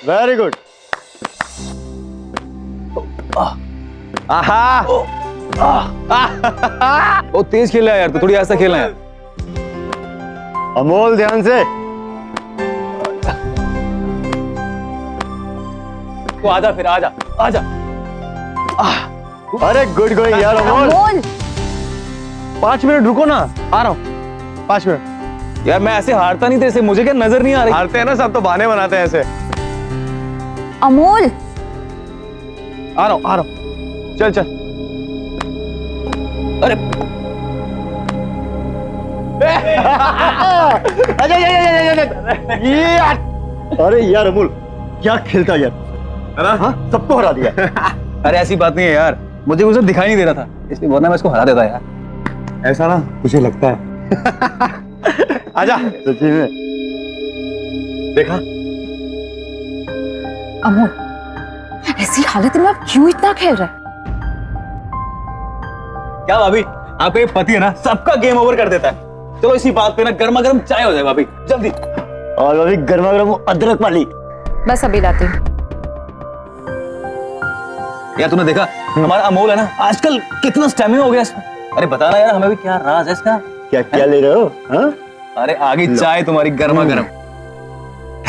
Very good. आहा वो तेज खेल रहा है यार, तो थोड़ी ऐसा खेलना है। अमोल ध्यान से। तो आजा फिर, आजा आजा। अरे गुड गोइंग यार अमोल। 5 मिनट रुको ना, आ रहा हूँ 5 मिनट। यार मैं ऐसे हारता नहीं तेरे से, मुझे क्या नजर नहीं आ रही? हारते हैं ना सब, तो बहाने बनाते हैं ऐसे। अमोल आ रहा हूँ, चल चल। अरे अरे यार अमोल क्या खेलता यार, है ना? हाँ सबको हरा दिया। अरे ऐसी बात नहीं है यार, मुझे कुछ दिखाई नहीं दे रहा था, इसलिए वरना मैं इसको हरा देता यार। ऐसा ना मुझे लगता है। आजा। सच्ची में देखा? अमोल ऐसी हालत में आप क्यों इतना खेल रहे हैं? क्या भाभी, आपका ये पति है ना, सबका गेम ओवर कर देता है। चलो इसी बात पे ना गर्मा गर्म चाय हो जाए भाभी, जल्दी। और अभी गर्मा गर्म अदरक वाली। बस अभी लाती हूँ। यार तूने देखा हमारा अमोल है ना, आजकल कितना स्टैमिना हो गया इसका। अरे बताना यार हमें भी क्या राज है इसका। क्या क्या ले रहे हो? हाँ अरे आगे चाय तुम्हारी गर्मा गर्म।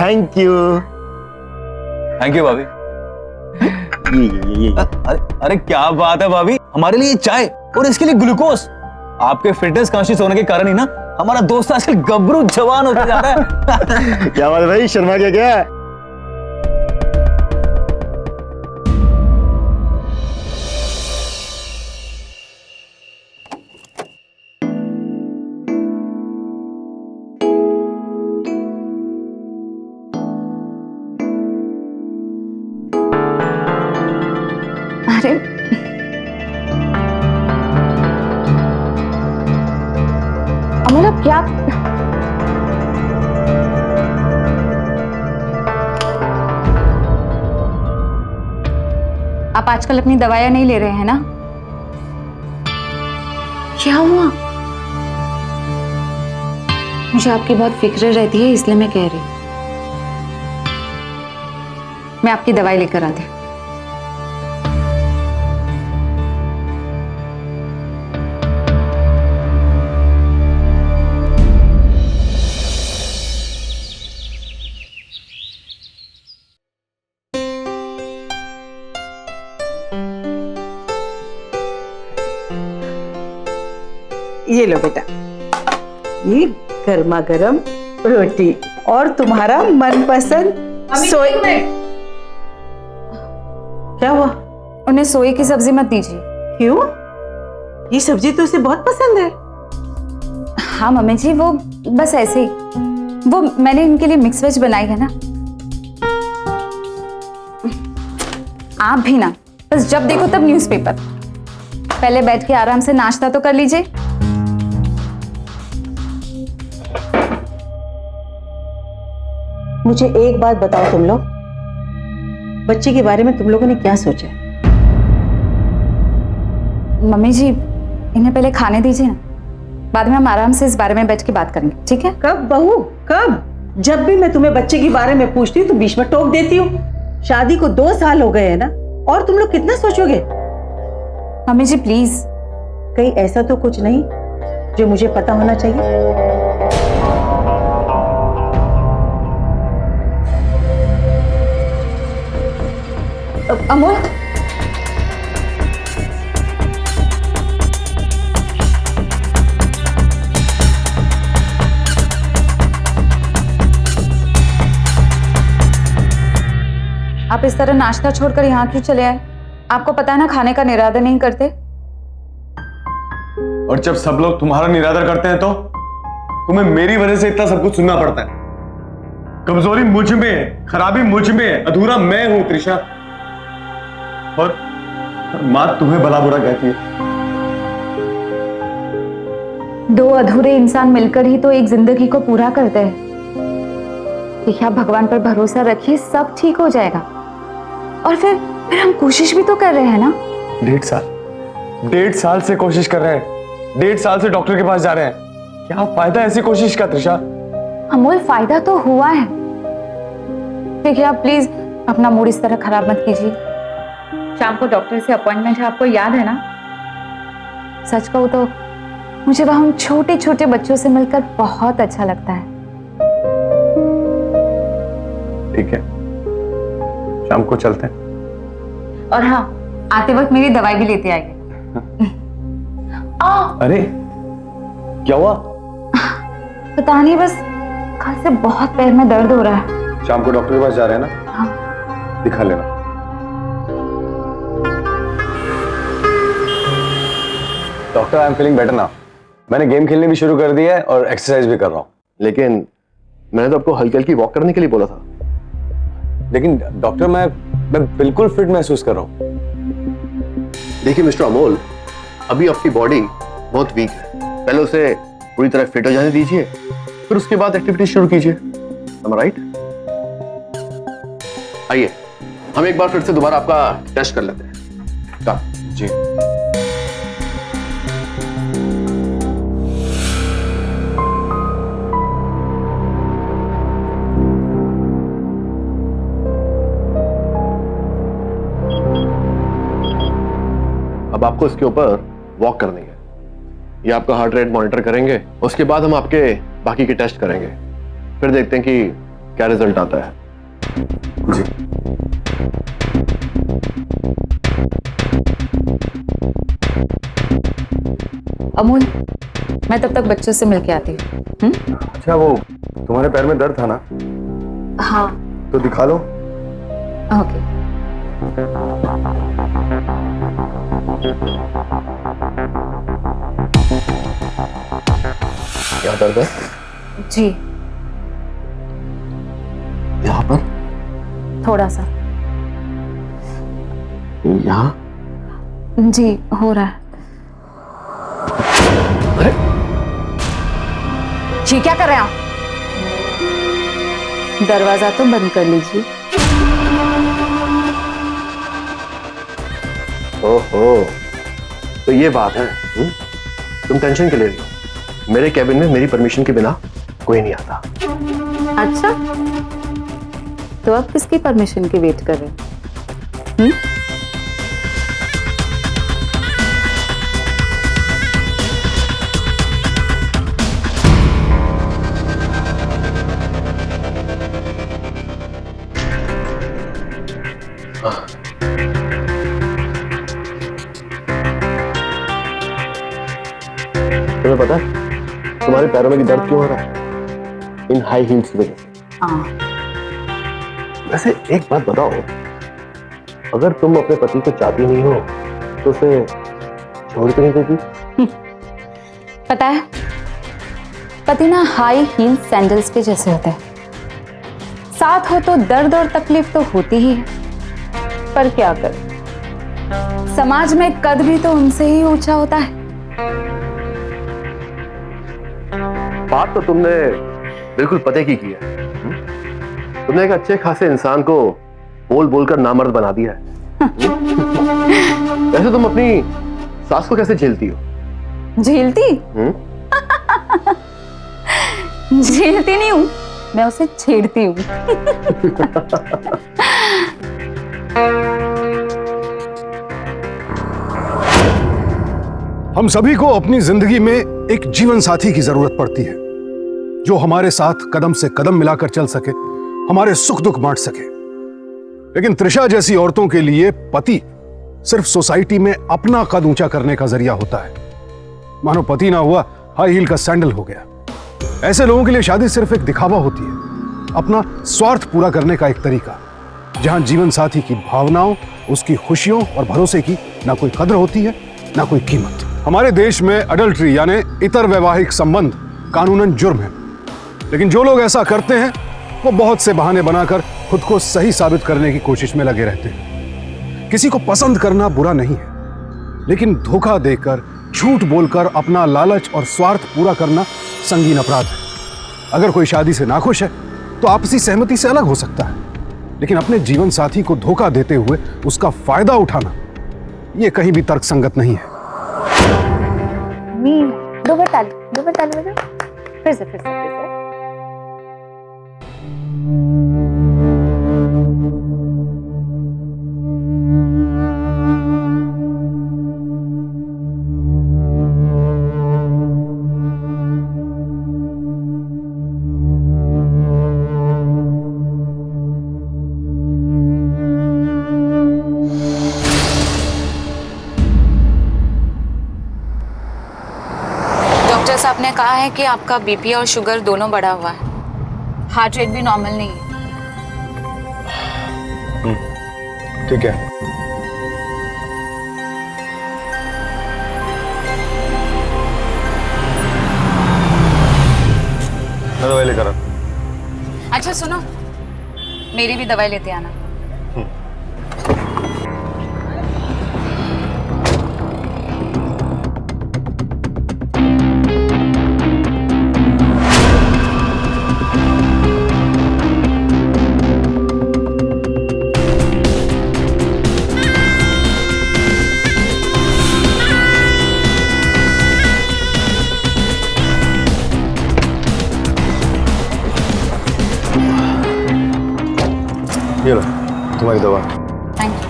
Thank you. थैंक यू भाभी। ये। अरे क्या बात है भाभी, हमारे लिए चाय और इसके लिए ग्लूकोज। आपके फिटनेस कॉन्शियस होने के कारण ही ना हमारा दोस्त आजकल गबरू जवान होता जा रहा है। क्या बात है भाई, शर्मा गया क्या? अरे अमोल अब क्या? आप आजकल अपनी दवाइयां नहीं ले रहे हैं ना? क्या हुआ? मुझे आपकी बहुत फिक्र रहती है, इसलिए मैं कह रही हूं। मैं आपकी दवाई लेकर आती हूं। ये लो बेटा, ये गर्मा गर्म रोटी और तुम्हारा मनपसंद सोए। क्या हुआ? उन्हें सोए की सब्जी मत दीजिए। क्यों? ये सब्जी तो उसे बहुत पसंद है। हाँ मम्मी जी, वो बस ऐसे ही, वो मैंने इनके लिए मिक्स वेज बनाई है ना। आप भी ना बस जब देखो तब न्यूज़पेपर। पहले बैठ के आराम से नाश्ता तो कर लीजिए। मुझे एक बात बताओ, तुम लोग बच्चे के बारे में तुम लोगों ने क्या सोचा है? मम्मी जी इन्हें पहले खाने दीजिए ना, बाद में हम आराम से इस बारे में बैठ के बात करेंगे, ठीक है? कब बहू, कब? जब भी मैं तुम्हें बच्चे के बारे में पूछती हूँ तो बीच में टोक देती हूँ। शादी को 2 साल हो गए हैं ना, और तुम लोग कितना सोचोगे? Mummy ji please. कहीं ऐसा तो कुछ नहीं जो मुझे पता होना चाहिए? अमोल आप इस तरह नाश्ता छोड़कर यहाँ क्यों चले आए? आपको पता है ना खाने का निरादर नहीं करते। और जब सब लोग तुम्हारा निरादर करते हैं तो तुम्हें मेरी वजह से इतना सब कुछ सुनना पड़ता है। कमजोरी मुझ में, खराबी मुझ में, अधूरा मैं हूं त्रिशा। और मां तुम्हें भला बुरा कहती है। 2 अधूरे इंसान मिलकर ही तो एक जिंदगी को पूरा करते हैं। देखिए आप भगवान पर भरोसा रखिए, सब ठीक हो जाएगा। और फिर हम कोशिश भी तो कर रहे हैं ना। 1.5 साल से कोशिश कर रहे हैं, 1.5 साल से डॉक्टर के पास जा रहे हैं। क्या फायदा ऐसी कोशिश का त्रिशा? अमोल फायदा तो हुआ है। देखिए आप प्लीज अपना मूड इस तरह खराब मत कीजिए। शाम को डॉक्टर से अपॉइंटमेंट है, आपको याद है ना? सच कहूं तो मुझे वहां उन छोटे छोटे बच्चों से मिलकर बहुत अच्छा लगता है। ठीक है, शाम को चलते हैं। और हाँ, आते वक्त मेरी दवाई भी लेते आएंगे। अरे क्या हुआ? पता नहीं, बस कल से बहुत पैर में दर्द हो रहा है। शाम को डॉक्टर के पास जा रहे हैं ना? हाँ। दिखा लेना। Doctor, I am feeling better now. मैंने गेम खेलने भी शुरू कर दिया है और एक्सरसाइज भी कर रहा हूँ। लेकिन मैंने तो आपको हल्की हल्की वॉक करने के लिए बोला था। लेकिन डॉक्टर, मैं बिल्कुल फिट महसूस कर रहा हूँ। देखिए मिस्टर अमोल, अभी आपकी बॉडी बहुत वीक है। पहले उसे पूरी तरह फिट हो जाने दीजिए, फिर उसके बाद एक्टिविटी शुरू कीजिए। Am I right? आइए, हम एक बार फिर से दोबारा आपका टेस्ट कर लेते हैं। कम। जी। अब आपको इसके ऊपर वॉक करनी है। ये आपका हार्ट रेट मॉनिटर करेंगे, उसके बाद हम आपके बाकी के टेस्ट करेंगे, फिर देखते हैं कि क्या रिजल्ट आता है। जी। अमूल, मैं तब तक बच्चों से मिलके आती हूँ। अच्छा, वो तुम्हारे पैर में दर्द था ना? हाँ। तो दिखा लो। ओके। क्या दर्द है? जी, यहाँ पर? थोड़ा सा। यहाँ? जी, हो रहा है। अरे जी, क्या कर रहे हैं आप? दरवाजा तो बंद कर लीजिए। ओहो, तो ये बात है। तुम टेंशन क्यों ले रही हो? मेरे कैबिन में मेरी परमिशन के बिना कोई नहीं आता। अच्छा, तो आप किसकी परमिशन की वेट कर रहे हैं? तुम्हें पता है तुम्हारे पैरों में दर्द क्यों हो रहा है? इन हाई हील्स की वजह से। हाँ। वैसे एक बात बताओ, अगर तुम अपने पति को चाहती नहीं हो तो उसे छोड़ के नहीं देती? पता है, पति ना हाई हील सैंडल्स के जैसे होते हैं। साथ हो तो दर्द और तकलीफ तो होती ही है, पर क्या कर, समाज में कद भी तो उनसे ही ऊंचा होता है। बात तो तुमने बिल्कुल पते की है। तुमने एक अच्छे खासे इंसान को बोल बोलकर नामर्द बना दिया है। वैसे तुम अपनी सास को कैसे झेलती हो? झेलती? झेलती नहीं हूं, मैं उसे छेड़ती हूं। हम सभी को अपनी जिंदगी में एक जीवन साथी की जरूरत पड़ती है, जो हमारे साथ कदम से कदम मिलाकर चल सके, हमारे सुख दुख बांट सके। लेकिन त्रिशा जैसी औरतों के लिए पति सिर्फ सोसाइटी में अपना कद ऊंचा करने का जरिया होता है। मानो पति ना हुआ हाई हील का सैंडल हो गया। ऐसे लोगों के लिए शादी सिर्फ एक दिखावा होती है, अपना स्वार्थ पूरा करने का एक तरीका, जहां जीवन साथी की भावनाओं, उसकी खुशियों और भरोसे की ना कोई कद्र होती है, ना कोई कीमत। हमारे देश में अडल्ट्री यानी इतर वैवाहिक संबंध कानूनन जुर्म है, लेकिन जो लोग ऐसा करते हैं वो बहुत से बहाने बनाकर खुद को सही साबित करने की कोशिश में लगे रहते हैं। किसी को पसंद करना बुरा नहीं है, लेकिन धोखा देकर, झूठ बोलकर अपना लालच और स्वार्थ पूरा करना संगीन अपराध है। अगर कोई शादी से नाखुश है तो आपसी सहमति से अलग हो सकता है, लेकिन अपने जीवन साथी को धोखा देते हुए उसका फायदा उठाना, यह कहीं भी तर्कसंगत नहीं है। दो बार ताली बजाओ। फिर से। ने कहा है कि आपका बीपी और शुगर दोनों बढ़ा हुआ है, हार्ट रेट भी नॉर्मल नहीं है। ठीक है। मैं दवाई लेकर आ। अच्छा सुनो, मेरी भी दवाई लेते आना। ये लो तुम्हारी दवा। Thank you.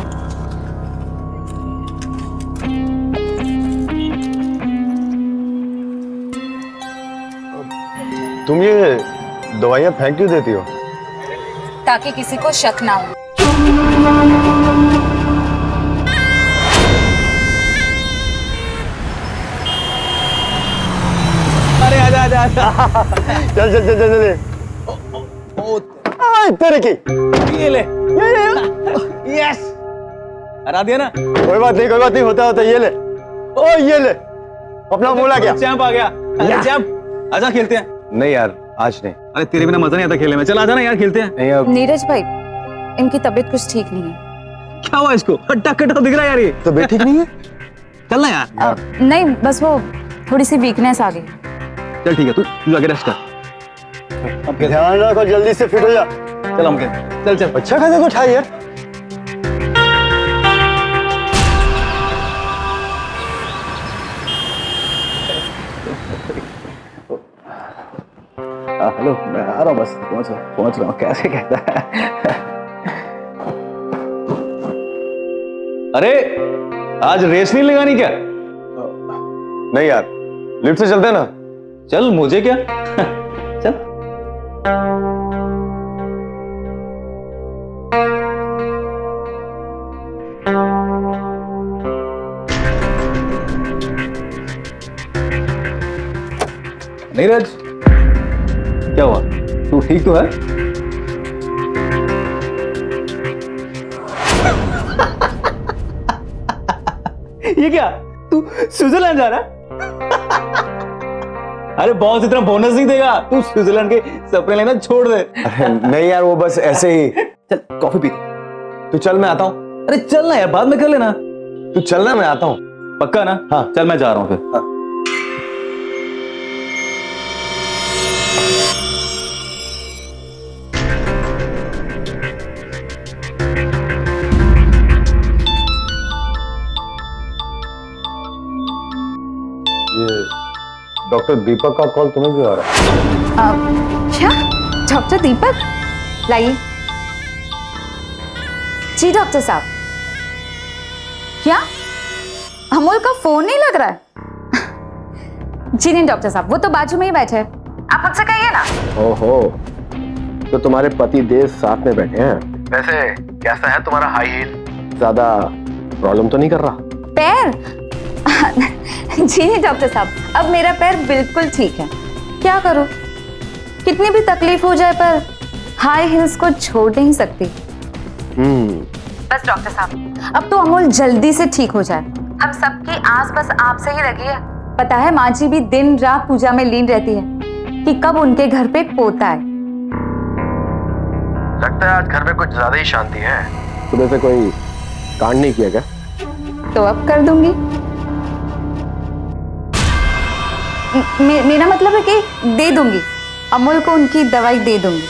तुम ये दवाइयाँ फेंक क्यों देती हो? ताकि किसी को शक ना हो। अरे आजा आजा आजा। चल चल चल चल चल। तेरे की ये ले यस, हरा दिया ना। कोई बात नहीं होता होता। ये ले, ओ ये ले, अपना मोला गया। चैंप आ गया। अरे चैंप आजा खेलते हैं। नहीं यार आज नहीं। अरे तेरे बिना मजा नहीं आता खेलने में, चल आजा ना यार खेलते हैं। नहीं अब नीरज भाई, इनकी तबीयत कुछ ठीक नहीं है। क्या हुआ इसको? हट्टा कट्टा दिख रहा है यार ये। तो बेट ठीक नहीं है। चल ना यार। नहीं, बस वो थोड़ी सी वीकनेस आ गई। चल ठीक है, तू जाके रेस्ट कर। अब ध्यान रखो, जल्दी से फिट हो जा। चल हम खेल, चल चल। अच्छा खासा तो उठा यार। हेलो, मैं आ रहा हूँ, बस पहुंच रहा हूँ। कैसे कहता है? अरे आज रेस नहीं लगानी क्या? नहीं यार, लिफ्ट से चलते हैं ना। चल, मुझे क्या। चल। नीरज, क्या हुआ? तू ठीक तो है? ये क्या, तू स्विट्जरलैंड जा रहा है? अरे बॉस इतना बोनस नहीं देगा, तू स्विट्जरलैंड के सपने लेना छोड़ दे। नहीं यार, वो बस ऐसे ही। चल कॉफी पी। तू चल, मैं आता हूँ। अरे चल ना यार, बाद में कर लेना। तू चलना, मैं आता हूँ। पक्का ना? हाँ। चल मैं जा रहा हूँ फिर। ये डॉक्टर दीपक का कॉल तुम्हें क्यों आ रहा है? क्या? डॉक्टर दीपक? लाइए। जी डॉक्टर साहब। क्या अमोल का फोन नहीं लग रहा है? जी नहीं डॉक्टर साहब, वो तो बाजू में ही बैठे हैं, आप मुझसे कहिए ना। ओहो, तो तुम्हारे पति देव साथ में बैठे हैं। वैसे कैसा है तुम्हारा हाई हील? ज्यादा प्रॉब्लम तो नहीं कर रहा? पैर? जी नहीं डॉक्टर साहब, अब मेरा पैर बिल्कुल ठीक है। क्या करूं, कितनी भी तकलीफ हो जाए पर हाई हील्स को छोड़ नहीं सकती। बस डॉक्टर साहब, अब तो अमोल जल्दी से ठीक हो जाए। हम सबकी आस बस आपसे ही लगी है। पता है माँ जी भी दिन रात पूजा में लीन रहती है कि कब उनके घर पे पोता है। लगता है आज घर में कुछ ज्यादा ही शांति है। सुबह से कोई कांड नहीं किया क्या? तो अब कर दूंगी। मेरा मतलब है कि दे दूंगी, अमोल को उनकी दवाई दे दूंगी।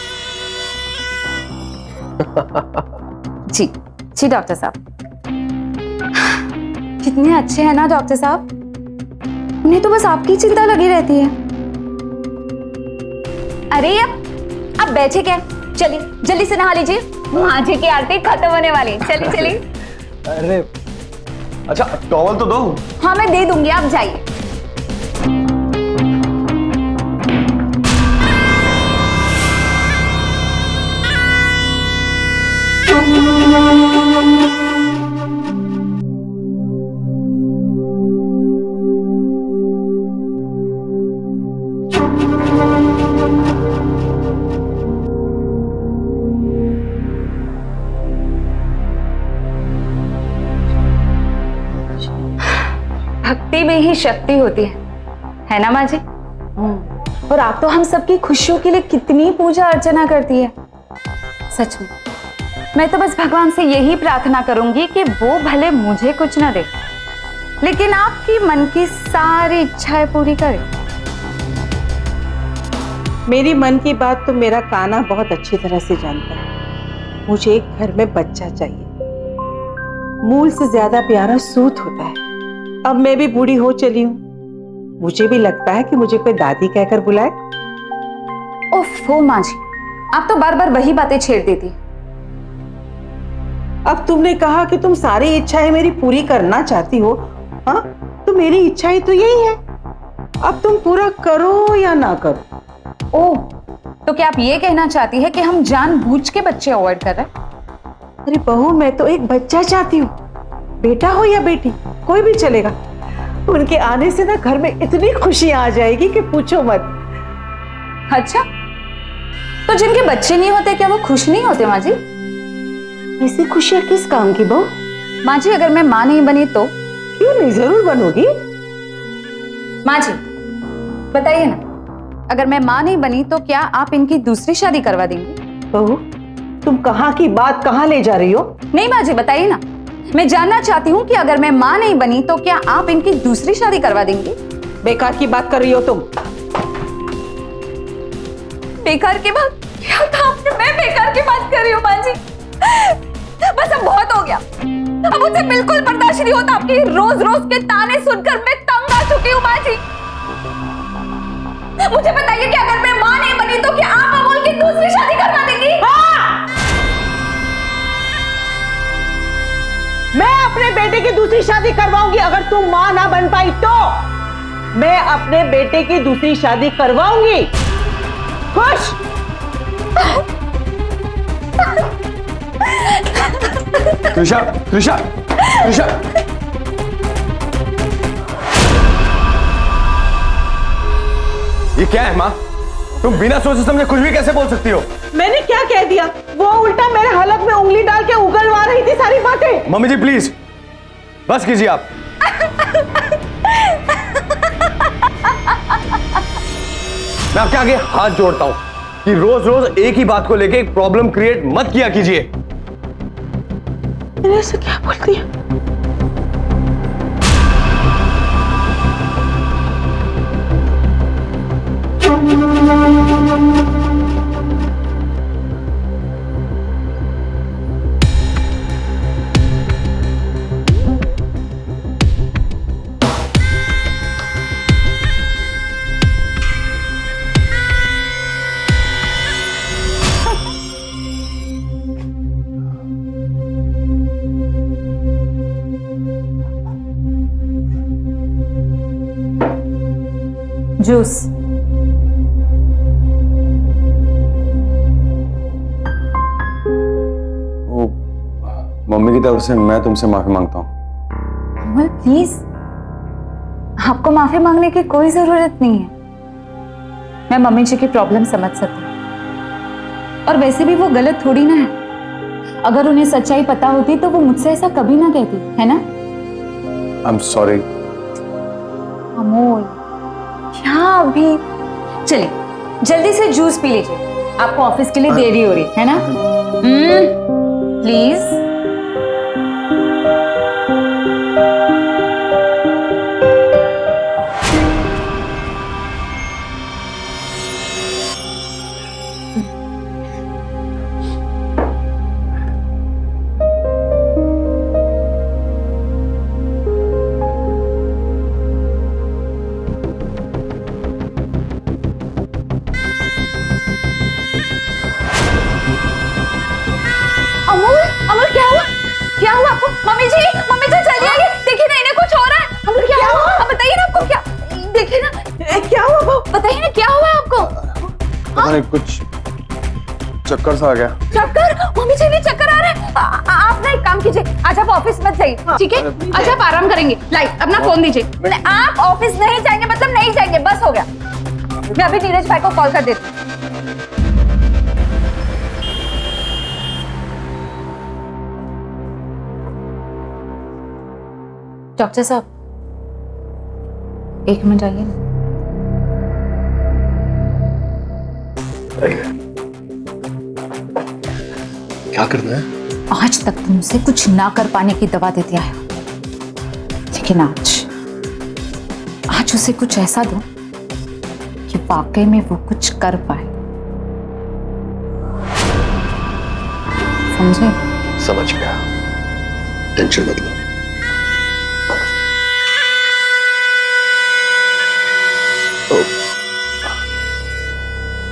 जी जी डॉक्टर साहब। कितने अच्छे हैं ना डॉक्टर साहब, उन्हें तो बस आपकी चिंता लगी रहती है। अरे अब बैठे क्या, चलिए जल्दी से नहा लीजिए, माँ जी की आरती खत्म होने वाली। चलिए चलिए। अरे अच्छा, टॉवल तो दो। हाँ मैं दे दूंगी, आप जाइए। ही शक्ति होती है ना माँ जी? और आप तो हम सबकी खुशियों के लिए कितनी पूजा अर्चना करती है। सच में मैं तो बस भगवान से यही प्रार्थना करूंगी कि वो भले मुझे कुछ ना दे, लेकिन आपकी मन की सारी इच्छाएं पूरी करे। मेरी मन की बात तो मेरा कान्हा बहुत अच्छी तरह से जानता है। मुझे एक घर में बच्चा चाहिए। मूल से ज्यादा प्यारा सूत होता है। अब मैं भी बूढ़ी हो चली हूँ, मुझे भी लगता है कि मुझे कोई दादी कहकर बुलाए। ओफो माँ जी, आप तो बार बार वही बातें छेड़ देती। अब तुमने कहा कि तुम सारी इच्छाएं मेरी पूरी करना चाहती हो, हाँ? तो मेरी इच्छाएं तो यही है। अब तुम पूरा करो या ना करो। ओह, तो क्या आप ये कहना चाहती है कि हम जानबूझ के बच्चे अवॉइड कर रहे हैं? अरे बहू, मैं तो एक बच्चा चाहती हूँ, बेटा हो या बेटी, कोई भी चलेगा। उनके आने से ना घर में इतनी खुशी आ जाएगी कि पूछो मत। अच्छा, तो जिनके बच्चे नहीं होते क्या वो खुश नहीं होते माँ जी? ऐसी खुशियां किस काम की बहू? माँ जी, अगर मैं माँ नहीं बनी तो? क्यों नहीं, जरूर बनोगी। माँ जी बताइए ना, अगर मैं माँ नहीं बनी तो क्या आप इनकी दूसरी शादी करवा देंगी? बहू, तुम कहाँ की बात कहाँ ले जा रही हो? नहीं माँ जी बताइए ना, मैं जानना चाहती हूँ कि अगर मैं माँ नहीं बनी तो क्या आप इनकी दूसरी शादी करवा देंगी? बेकार की बात कर रही हो तुम। बेकार की बात? क्या था आपने? मैं बेकार की बात कर रही हूँ माँ जी? बस अब बहुत हो गया। अब मुझे बिल्कुल बर्दाश्त नहीं होता आपके रोज रोज के ताने सुनकर। मैं तंग आ चुकी हूँ माँ जी। मुझे बताइए कि अगर मैं माँ नहीं बनी तो क्या आप अमोल की दूसरी शादी करवा देंगी? हाँ! मैं अपने बेटे की दूसरी शादी करवाऊंगी। अगर तुम माँ ना बन पाई तो मैं अपने बेटे की दूसरी शादी करवाऊंगी। खुश? त्रिशा, त्रिशा, त्रिशा, ये क्या है माँ? तुम बिना सोचे समझे कुछ भी कैसे बोल सकती हो? मैंने क्या कह दिया? वो उल्टा मेरे हलक में उंगली डाल के उगलवा रही थी सारी बातें। मम्मी जी प्लीज बस कीजिए आप। मैं आपके आगे हाथ जोड़ता हूं कि रोज रोज एक ही बात को लेके एक प्रॉब्लम क्रिएट मत किया कीजिए। मैंने ऐसे क्या बोल दिया? जूस। वो मम्मी की तरफ से मैं तुमसे माफी मांगता हूं। अमल प्लीज, आपको माफी मांगने की कोई जरूरत नहीं है। मैं मम्मी जी की प्रॉब्लम समझ सकती हूँ, और वैसे भी वो गलत थोड़ी ना है। अगर उन्हें सच्चाई पता होती तो वो मुझसे ऐसा कभी ना कहती, है ना? I am sorry. अमोल, क्या अभी? चलिए जल्दी से जूस पी लीजिए, आपको ऑफिस के लिए देरी हो रही है ना? प्लीज। अमोल, अमोल क्या हुआ? क्या हुआ आपको? मम्मी जी जल्दी आइए, देखिए ना इन्हें कुछ हो रहा है। अमोल क्या हुआ? अब बताइए ना आपको क्या? देखिए ना क्या हुआ बहू? बताइए ना क्या हुआ आपको? पता नहीं कुछ चक्कर सा आ गया। चक्कर? मम्मी जी भी चक्कर आ रहा है। आप ना एक काम कीजिए, आज आप ऑफिस मत जाइए, ठीक है? आज आप आराम करेंगे। लाइक अपना फोन दीजिए। आप ऑफिस नहीं जाएंगे मतलब नहीं जाएंगे, बस हो गया। मैं अभी नीरज भाई को कॉल कर देती हूँ। डॉक्टर साहब, एक मिनट आइए। क्या करना है? आज तक तुमसे कुछ ना कर पाने की दवा देते आए हो, लेकिन आज उसे कुछ ऐसा दो कि वाकई में वो कुछ कर पाए। समझे? समझ गया, टेंशन मत लो।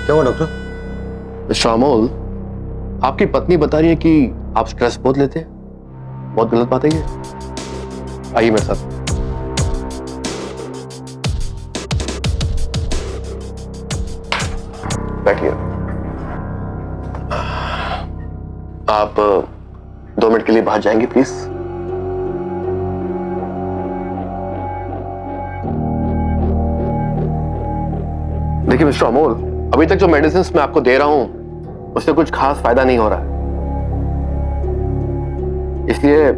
क्या हुआ डॉक्टर? मिस्टर अमोल, आपकी पत्नी बता रही है कि आप स्ट्रेस बहुत लेते हैं। बहुत गलत बात है ये। आइए मेरे साथ। बैठिए। आप 2 मिनट के लिए बाहर जाएंगे प्लीज? देखिए मिस्टर अमोल, अभी तक जो मेडिसिन मैं आपको दे रहा हूं उससे कुछ खास फायदा नहीं हो रहा है, इसलिए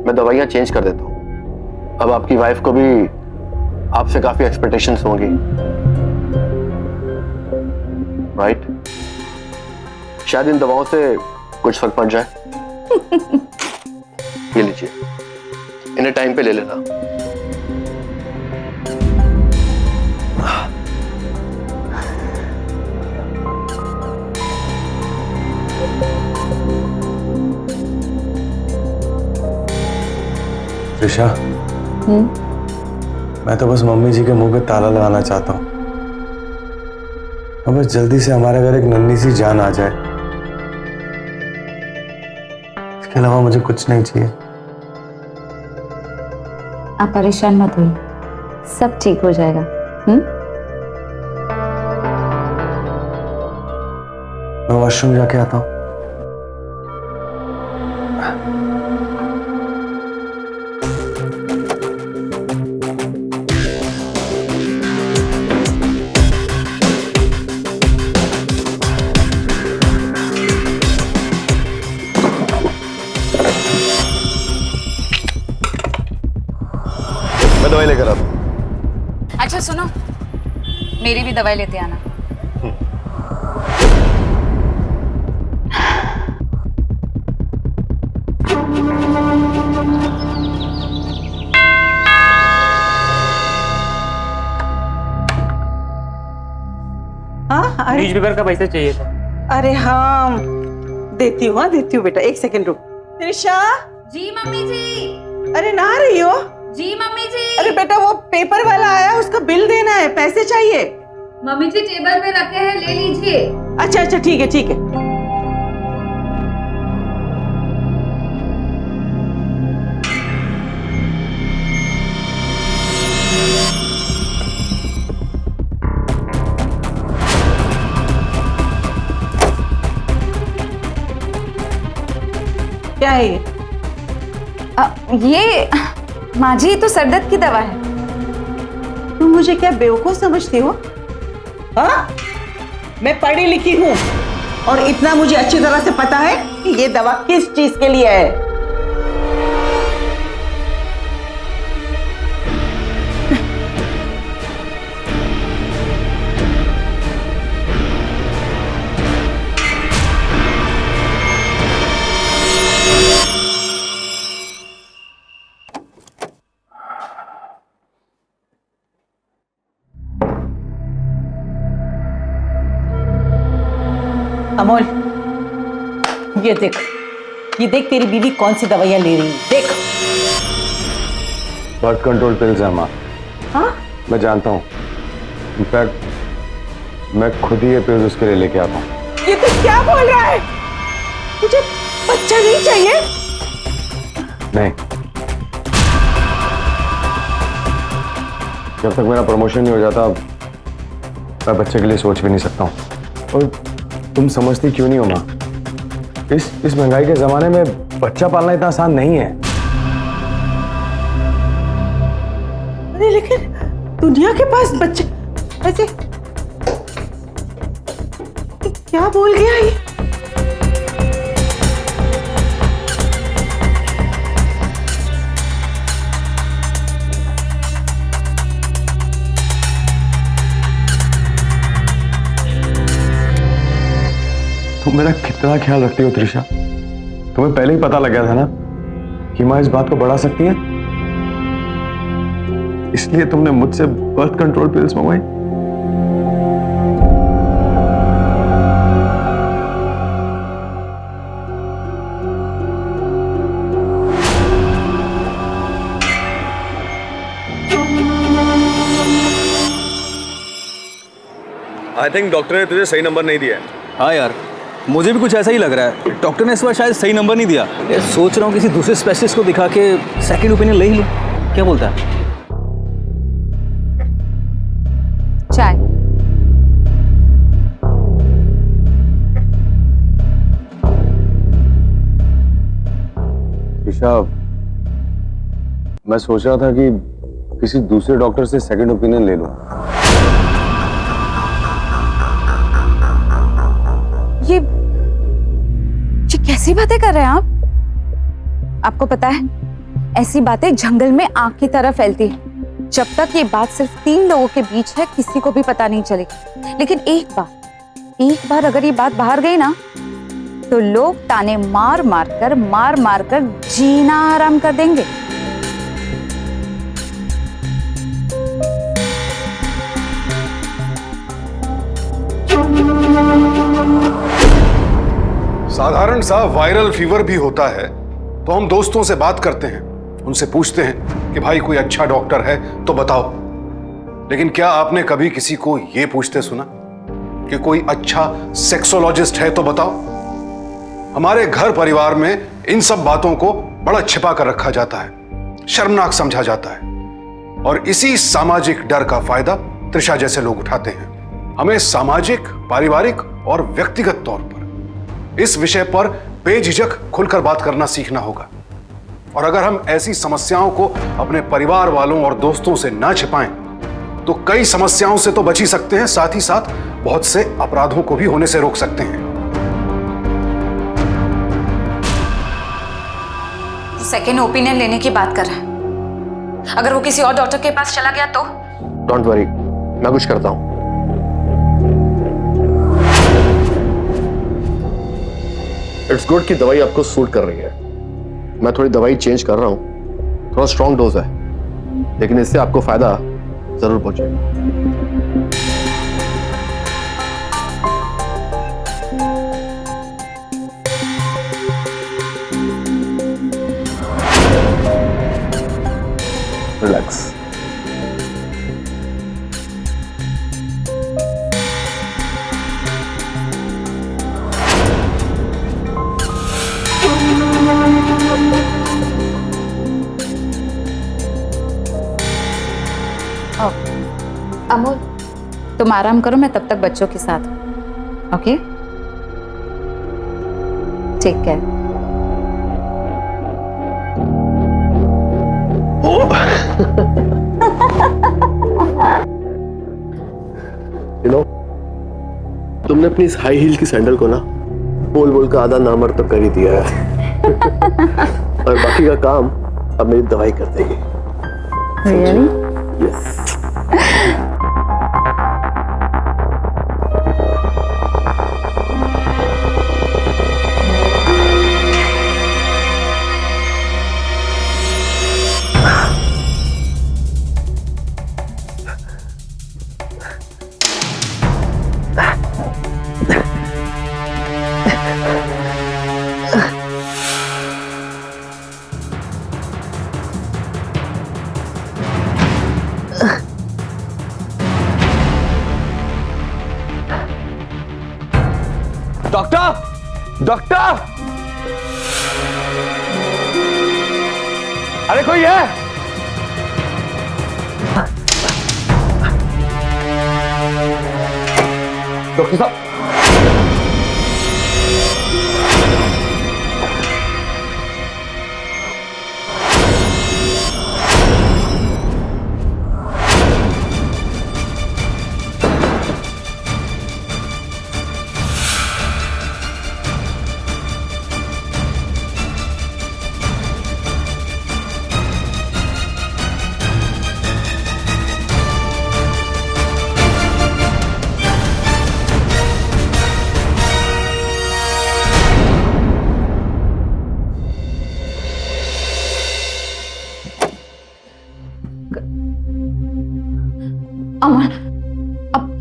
मैं दवाइयां चेंज कर देता हूं। अब आपकी वाइफ को भी आपसे काफी एक्सपेक्टेशंस होंगी, राइट? शायद इन दवाओं से कुछ फर्क पड़ जाए। ये लीजिए, इन्हें टाइम पे ले लेना। त्रिशा, मैं तो बस मम्मी जी के मुंह पे ताला लगाना चाहता हूँ। अब बस जल्दी से हमारे घर एक नन्ही सी जान आ जाए, इसके अलावा मुझे कुछ नहीं चाहिए। आप परेशान मत होइए, सब ठीक हो जाएगा। मैं वॉशरूम जाके आता हूँ। मैं दवाई लेकर आता हूं। अच्छा सुनो, मेरी भी दवाई लेते आना। हाँ अरे न्यूज़पेपर का पैसा चाहिए था। अरे हाँ देती हूँ, हाँ देती हूँ बेटा, एक सेकंड रुक। त्रिशा, जी मम्मी जी। अरे नहा रही हो? जी मम्मी जी। अरे बेटा वो पेपर वाला आया, उसका बिल देना है, पैसे चाहिए। मम्मी जी टेबल पे रखे हैं, ले लीजिए। अच्छा अच्छा ठीक है ठीक है। क्या है ये? ये माँ जी तो सर दर्द की दवा है। तुम मुझे क्या बेवकूफ समझती हो? हाँ, मैं पढ़ी लिखी हूँ और इतना मुझे अच्छी तरह से पता है कि ये दवा किस चीज के लिए है। अमोल, ये देख तेरी बीवी कौन सी दवाइयां ले रही है, देख। बर्थ कंट्रोल पिल्स है माँ। हाँ? मैं जानता हूँ, इनफैक्ट मैं खुद ही ये पिल्स उसके लिए लेके आता हूँ। ये तो क्या बोल रहा है? मुझे बच्चा नहीं चाहिए? नहीं, जब तक मेरा प्रमोशन नहीं हो जाता मैं बच्चे के लिए सोच भी नहीं सकता हूँ। और तुम समझती क्यों नहीं हो माँ, इस महंगाई के जमाने में बच्चा पालना इतना आसान नहीं है। अरे लेकिन दुनिया के पास बच्चे ऐसे क्या बोल गया ये? तुम मेरा कितना ख्याल रखती हो त्रिशा। तुम्हें पहले ही पता लग गया था ना कि माँ इस बात को बढ़ा सकती है, इसलिए तुमने मुझसे बर्थ कंट्रोल पिल्स मंगवाई। आई थिंक डॉक्टर ने तुझे सही नंबर नहीं दिया है। हाँ यार, मुझे भी कुछ ऐसा ही लग रहा है। डॉक्टर ने इस बार शायद सही नंबर नहीं दिया। ये सोच रहा हूँ किसी दूसरे स्पेशलिस्ट को दिखा के सेकंड ओपिनियन ले ही लूँ। क्या बोलता है? चाय। त्रिशा, मैं सोच रहा था कि किसी दूसरे डॉक्टर से सेकंड ओपिनियन ले लूं। ये कैसी बातें कर रहे हैं आप? आपको पता है, ऐसी बातें जंगल में आग की तरह फैलती है। जब तक ये बात सिर्फ 3 लोगों के बीच है, किसी को भी पता नहीं चलेगी। लेकिन एक बार अगर ये बात बाहर गई ना, तो लोग ताने मार मार कर जीना आराम कर देंगे। साधारण सा वायरल फीवर भी होता है तो हम दोस्तों से बात करते हैं, उनसे पूछते हैं कि भाई कोई अच्छा डॉक्टर है तो बताओ। लेकिन क्या आपने कभी किसी को यह पूछते सुना कि कोई अच्छा सेक्सोलॉजिस्ट है तो बताओ? हमारे घर परिवार में इन सब बातों को बड़ा छिपा कर रखा जाता है, शर्मनाक समझा जाता है, और इसी सामाजिक डर का फायदा त्रिशा जैसे लोग उठाते हैं। हमें सामाजिक, पारिवारिक और व्यक्तिगत तौर पर इस विषय पर बेझिझक खुलकर बात करना सीखना होगा। और अगर हम ऐसी समस्याओं को अपने परिवार वालों और दोस्तों से ना छिपाएं, तो कई समस्याओं से तो बच ही सकते हैं, साथ ही साथ बहुत से अपराधों को भी होने से रोक सकते हैं। सेकेंड ओपिनियन लेने की बात कर रहा है। अगर वो किसी और डॉक्टर के पास चला गया तो? डोंट वरी, मैं कुछ करता हूं। इट्स गुड कि दवाई आपको सूट कर रही है। मैं थोड़ी दवाई चेंज कर रहा हूं, थोड़ा स्ट्रॉन्ग डोज है, लेकिन इससे आपको फायदा जरूर पहुंचेगा। रिलैक्स। अमोल, तुम आराम करो, मैं तब तक बच्चों के साथ हूं। Okay, take care. You know, तुमने अपनी इस हाई हील की सैंडल को ना बोल बोल का आधा नामर्द तो कर ही दिया है। और बाकी का काम अब मेरी दवाई कर देगी। Really? यस। डॉक्टर, डॉक्टर, अरे कोई है? डॉक्टर साहब,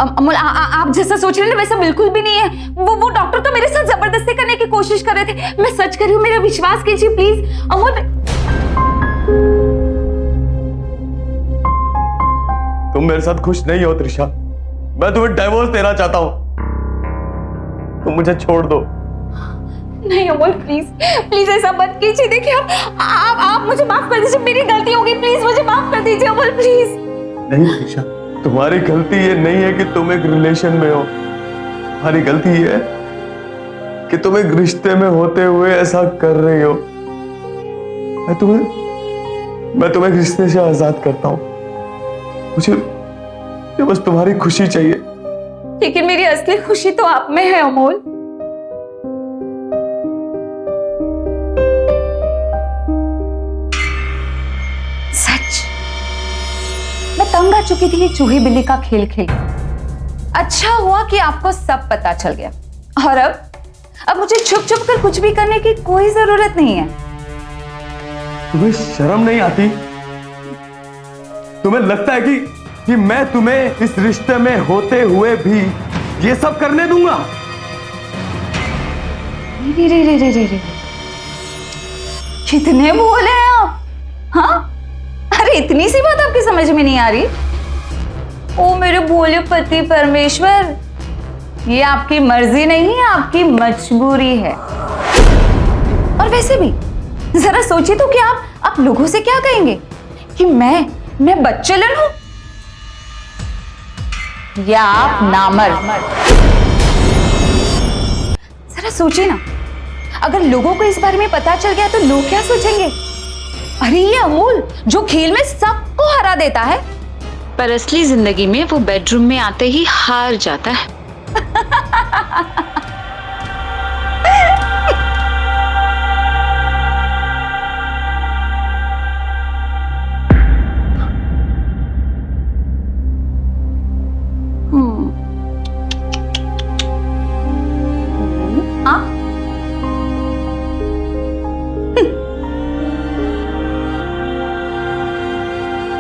अमोल आप जैसा सोच रहे हैं ना वैसा बिल्कुल भी नहीं है। वो डॉक्टर तो मेरे साथ जबरदस्ती करने की कोशिश कर रहे थे। मैं सच कर रही हूँ, मेरा विश्वास कीजिए प्लीज। अमोल तुम मेरे साथ खुश नहीं हो त्रिशा। मैं तुम्हें डाइवोर्स देना चाहता हूं। तुम मुझे छोड़ दो। नहीं अमोल प्लीज प्लीज ऐसा मत कीजिए। देखिए आप मुझे माफ कर दीजिए, मेरी गलती हो गई, प्लीज मुझे माफ कर दीजिए अमोल प्लीज। नहीं त्रिशा, तुम्हारी गलती ये नहीं है कि तुम एक रिलेशन में हो। तुम्हारी गलती ये है कि तुम एक रिश्ते में होते हुए ऐसा कर रही हो। मैं तुम्हें एक रिश्ते से आजाद करता हूं। मुझे बस तुम्हारी खुशी चाहिए। लेकिन मेरी असली खुशी तो आप में है अमोल। सच मैं तंग आ चुकी थी ये चूहे बिल्ली का खेल खेल। अच्छा हुआ कि आपको सब पता चल गया और अब मुझे छुप छुप कर कुछ भी करने की कोई जरूरत नहीं है। तुम्हें शर्म नहीं आती? तुम्हें लगता है कि मैं तुम्हें इस रिश्ते में होते हुए भी ये सब करने दूंगा? रे कितने बोले हैं आप? हाँ अरे इतनी सी बात आपकी समझ में नहीं आ रही? ओ मेरे भोले पति परमेश्वर, ये आपकी मर्जी नहीं है, आपकी मजबूरी है। और वैसे भी जरा सोचिए तो कि आप लोगों से क्या कहेंगे कि मैं बच्चेलन हूं या आप नामर्द? जरा सोचिए ना, अगर लोगों को इस बारे में पता चल गया तो लोग क्या सोचेंगे? अरे ये अमूल जो खेल में सबको हरा देता है, पर असली जिंदगी में वो बेडरूम में आते ही हार जाता है।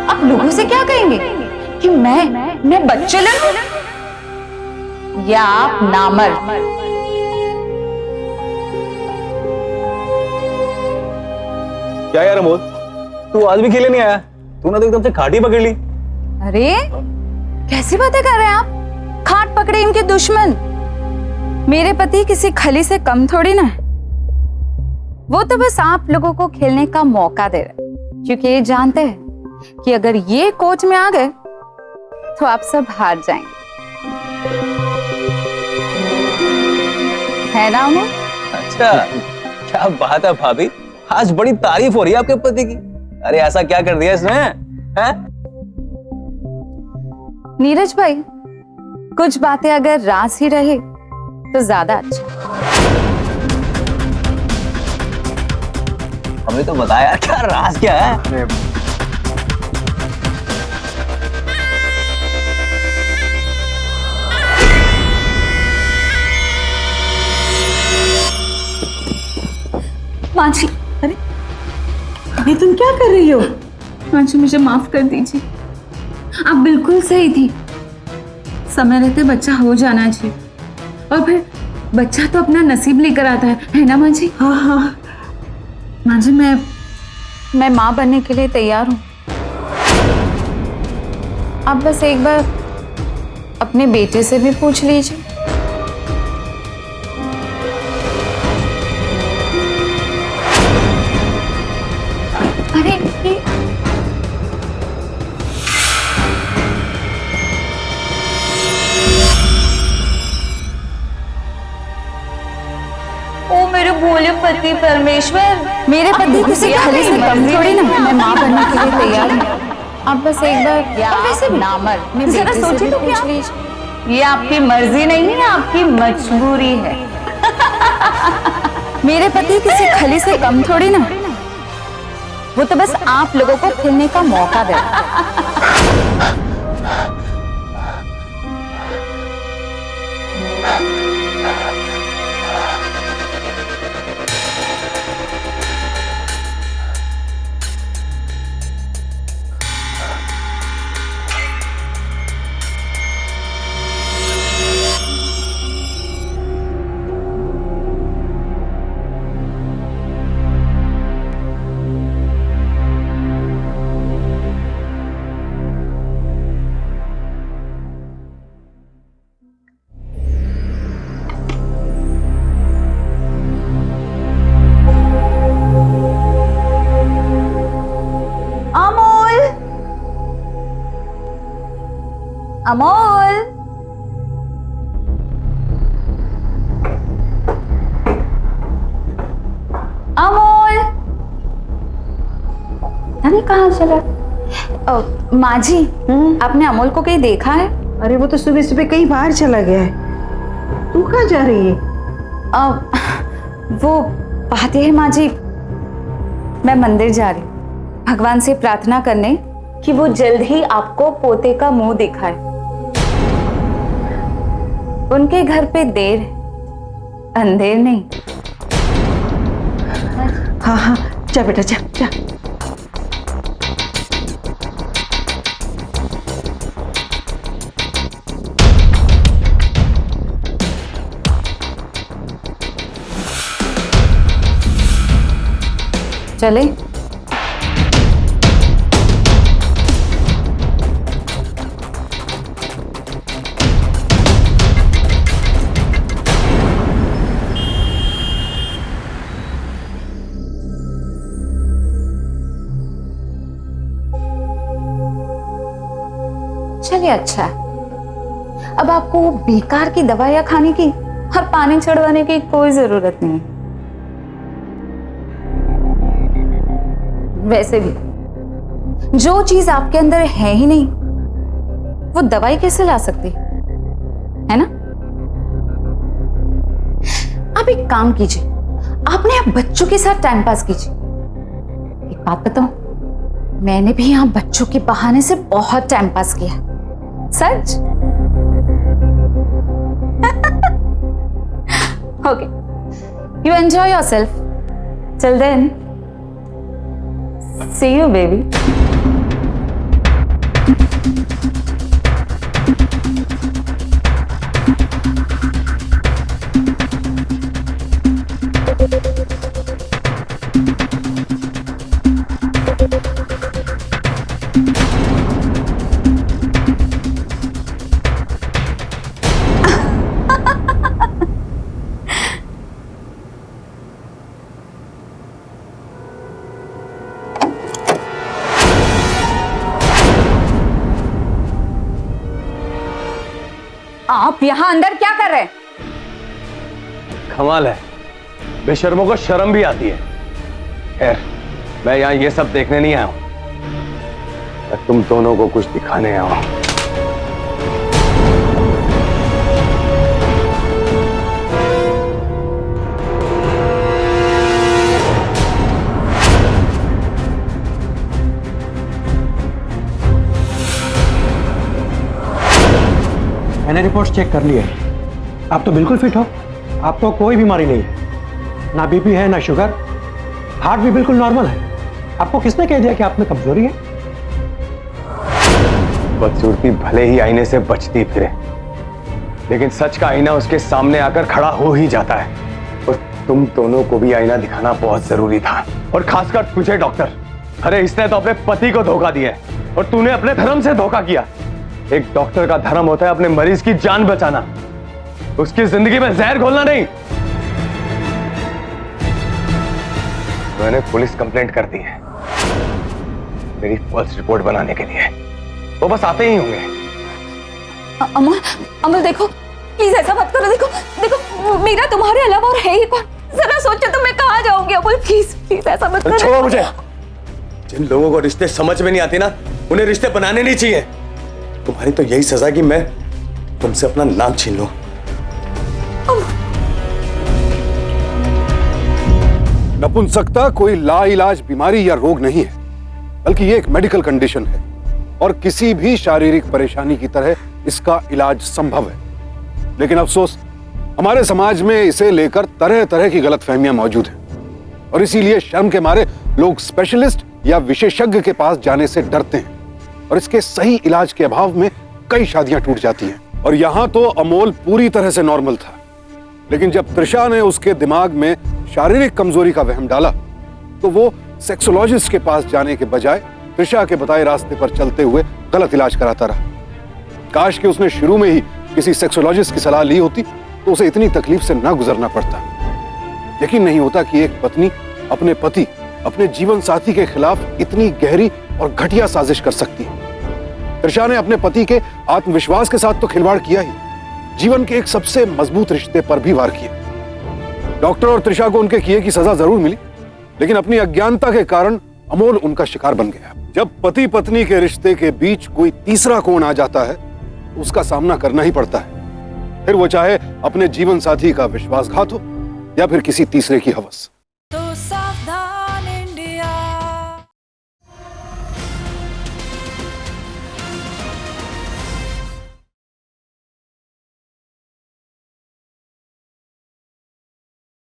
आप लोगों से क्या कहेंगे कि मैं बच्चेलन हूं या आप नामर्द? क्या यार अमोल, तू आज भी खेलने नहीं आया? तूने तो एकदम से खाटी पकड़ ली। अरे कैसी बातें कर रहे हैं आप? खाट पकड़े इनके दुश्मन। मेरे पति किसी खली से कम थोड़ी ना है। वो तो बस आप लोगों को खेलने का मौका दे रहे, क्योंकि ये जानते हैं कि अगर ये कोच में आ गए तो आप सब हार जाएंगे, है ना अमोल? अच्छा क्या बात है भाभी, आज बड़ी तारीफ हो रही है आपके पति की। अरे ऐसा क्या कर दिया इसने? हैं? नीरज भाई, कुछ बातें अगर राज ही रहे तो ज्यादा अच्छा। हमें तो बताया क्या राज क्या है? माँ जी, अरे तुम क्या कर रही हो? माँ जी मुझे माफ कर दीजिए, आप बिल्कुल सही थी। समय रहते बच्चा हो जाना चाहिए, और फिर बच्चा तो अपना नसीब लेकर आता है ना माँ जी? हाँ हाँ माँ जी, मैं माँ बनने के लिए तैयार हूँ। आप बस एक बार अपने बेटे से भी पूछ लीजिए। अरे ओ मेरे भोले पति परमेश्वर, मेरे पति किसी खली से कम थोड़ी ना। मैं माँ बनने के लिए तैयार हूँ। आप बस एक बार वैसे नामर्द जरा सोचिए तो क्या? ये आपकी मर्जी नहीं है, आपकी मजबूरी है। मेरे पति किसी खली से कम थोड़ी ना, वो तो बस आप लोगों को खेलने का मौका दे रहा है। अमोल, अमोल, पता नहीं कहाँ चला। माँ जी, आपने अमोल को कहीं देखा है? अरे वो तो सुबह सुबह कहीं बाहर चला गया है। तू कहाँ जा रही है? वो बात यह है माँ जी, मैं मंदिर जा रही हूँ भगवान से प्रार्थना करने कि वो जल्द ही आपको पोते का मुंह दिखाए। उनके घर पे देर है, अंधेर नहीं। हाँ हाँ, जा बेटा जा जा। चले? चलिए, अच्छा है। अब आपको वो बेकार की दवाइयां खाने की और पानी चढ़वाने की कोई जरूरत नहीं है। वैसे भी जो चीज आपके अंदर है ही नहीं, वो दवाई कैसे ला सकती है ना? आप एक काम कीजिए, आपने आप बच्चों के साथ टाइम पास कीजिए। एक बात बताऊं, मैंने भी यहाँ बच्चों के बहाने से बहुत टाइम पास किया। सच? Okay, you enjoy yourself. Till then, see you baby. आप यहाँ अंदर क्या कर रहे हैं? कमाल है, बेशर्मों को शर्म भी आती है। खैर, मैं यहाँ ये सब देखने नहीं आया हूं, मैं तुम दोनों को कुछ दिखाने आया हूं। मैंने रिपोर्ट चेक कर ली है, आप तो बिल्कुल फिट हो, आपको कोई बीमारी नहीं है, ना बीपी है ना शुगर, हार्ट भी बिल्कुल नॉर्मल है। आपको किसने कह दिया कि आप में कमजोरी है? बदसूरती भले ही आईने से बचती फिरे, लेकिन सच का आईना उसके सामने आकर खड़ा हो ही जाता है। और तुम दोनों को भी आईना दिखाना बहुत जरूरी था, और खासकर तुझे डॉक्टर। अरे इसने तो अपने पति को धोखा दिया है, और तूने अपने धर्म से धोखा किया। एक डॉक्टर का धर्म होता है अपने मरीज की जान बचाना, उसकी जिंदगी में जहर घोलना नहीं। मैंने पुलिस कंप्लेंट कर दी है मेरी फॉल्स रिपोर्ट बनाने के लिए, वो बस आते ही होंगे। अमल, अमल देखो प्लीज ऐसा मत करो। देखो देखो, मेरा तुम्हारे अलावा और है ही कौन? जरा सोचो तो मैं कहाँ जाऊंगी। अमल प्लीज प्लीज ऐसा मत करो। छोड़ो मुझे। जिन लोगों को रिश्ते समझ में नहीं आते ना, उन्हें रिश्ते बनाने नहीं चाहिए। तुम्हारी तो यही सजा कि मैं तुमसे अपना नाम छीन लूं। नपुंसकता कोई लाइलाज बीमारी या रोग नहीं है, बल्कि ये एक मेडिकल कंडीशन है, और किसी भी शारीरिक परेशानी की तरह इसका इलाज संभव है। लेकिन अफसोस, हमारे समाज में इसे लेकर तरह तरह की गलतफहमियां मौजूद हैं, और इसीलिए शर्म के मारे लोग स्पेशलिस्ट या विशेषज्ञ के पास जाने से डरते हैं, और इसके सही इलाज के अभाव में कई शादियां टूट जाती हैं। और यहां तो अमोल पूरी तरह से नॉर्मल था, लेकिन जब त्रिशा ने उसके दिमाग में शारीरिक कमजोरी का वहम डाला, तो वो सेक्सोलॉजिस्ट के पास जाने के बजाय त्रिशा के बताए रास्ते पर चलते हुए गलत इलाज कराता रहा। काश कि उसने शुरू में ही किसी सेक्सोलॉजिस्ट की सलाह ली होती तो उसे इतनी तकलीफ से ना गुजरना पड़ता। यकीन नहीं होता कि एक पत्नी अपने पति, अपने जीवन साथी के खिलाफ इतनी गहरी और घटिया साजिश कर सकती है। त्रिशा ने अपने पति के आत्मविश्वास के साथ तो खिलवाड़ किया ही, जीवन के एक सबसे मजबूत रिश्ते पर भी वार किया। डॉक्टर और त्रिशा को उनके किए की सजा जरूर मिली, लेकिन अपनी अज्ञानता के कारण अमोल उनका शिकार बन गया। जब पति पत्नी के रिश्ते के बीच कोई तीसरा कौन आ जाता है, उसका सामना करना ही पड़ता है, फिर वो चाहे अपने जीवन साथी का विश्वासघात हो या फिर किसी तीसरे की हवस।